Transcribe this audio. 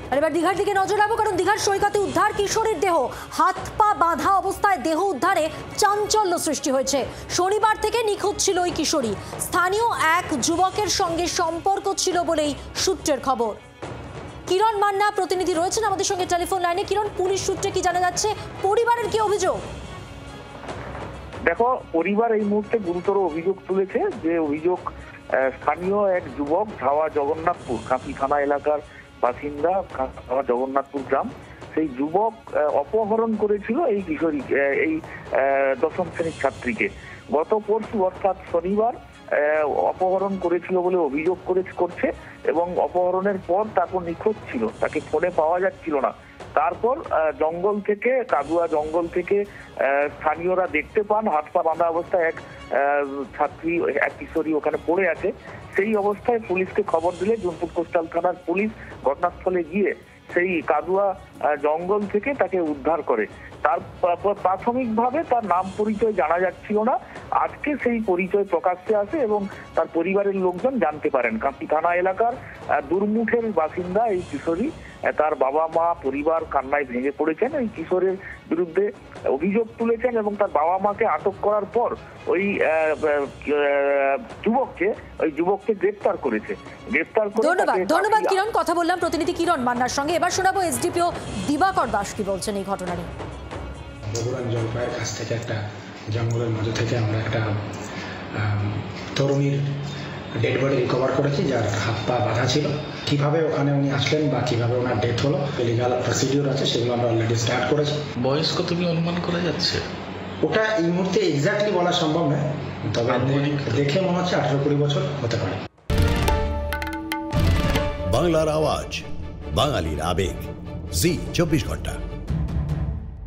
আর এবার দীঘার দিকে নজর রাখবো, কারণ দীঘার সৈকতে উদ্ধার কিশোরীর দেহ। হাত পা বাঁধা অবস্থায় দেহ উদ্ধারে চাঞ্চল্য সৃষ্টি হয়েছে। শনিবার থেকে নিখোঁজ ছিল ওই কিশোরী। স্থানীয় এক যুবকের সঙ্গে সম্পর্ক ছিল বলেই সূত্রের খবর। কিরণ মান্না প্রতিনিধি রয়েছেন আমাদের সঙ্গে টেলিফোন লাইনে। কিরণ, পুলিশ সূত্রে কি জানা যাচ্ছে? পরিবারের কি অভিযোগ? দেখো, পরিবার এই মুহূর্তে গুরুতর অভিযোগ তুলেছে। যে অভিযোগ, স্থানীয় এক যুবক ঝাওয়া জগন্নাথপুর কাঁপি থানা এলাকার বাসিন্দা, ঝাওয়া জগন্নাথপুর গ্রাম, সেই যুবক অপহরণ করেছিল এই কিশোরী, এই দশম শ্রেণীর ছাত্রীকে। গত পরশু অর্থাৎ শনিবার অপহরণ করেছিল বলে অভিযোগ করছে এবং অপহরণের পর তারপর নিখোঁজ ছিল, তাকে ফোনে পাওয়া যাচ্ছিল না। তারপর জঙ্গল থেকে, কাদুয়া জঙ্গল থেকে স্থানীয়রা দেখতে পান হাত পা বাঁধা অবস্থায় এক ছাত্রী, এক কিশোরী ওখানে পড়ে আছে। সেই অবস্থায় পুলিশকে খবর দিলে জুনপুর কোস্টাল থানার পুলিশ ঘটনাস্থলে গিয়ে সেই কাদুয়া জঙ্গল থেকে তাকে উদ্ধার করে। তারপর প্রাথমিকভাবে তার নাম পরিচয় জানা যাচ্ছিল না। আজকে সেই পরিচয় প্রকাশ্যে আসে এবং তার পরিবারের লোকজন জানতে পারেন। কাঁপি থানা এলাকার দুর্মুঠের বাসিন্দা এই কিশোরী, তার বাবা মা পরিবার কান্নায় ভেঙে পড়েছেন। এই কিশোরের বিরুদ্ধে অভিযোগ তুলেছেন এবং তার বাবা মাকে আটক করার পর ওই যুবককে গ্রেফতার করেছে। ধন্যবাদ কিরণ। কথা বললাম প্রতিনিধি কিরণ মান্নার সঙ্গে। এবার শোনাবো এসডিপিও দিবাকর দাস কি বলছেন এই ঘটনা নিয়ে। বগুড়ার জলপাইয়ের কাছ থেকে একটা জঙ্গলের মধ্যে থেকে আমরা একটা তরুণীর ডেড বডি রিকভার করেছি, যার হাত পা বাঁধা ছিল। কিভাবে ওখানে উনি আসলেন বা কিভাবে ওনার ডেথ হলো, লিগাল প্রসিডিওর আছে, সেগুলো আমরা অলরেডি স্টার্ট করেছি। বয়স কত কি অনুমান করা যাচ্ছে? ওটা এই মুহূর্তে এক্স্যাক্টলি বলা সম্ভব নয়, তবে দেখে মনে হচ্ছে 18-20 বছর হতে পারে। বাংলার আওয়াজ, বাঙালির আবেগ, জি 24 ঘন্টা।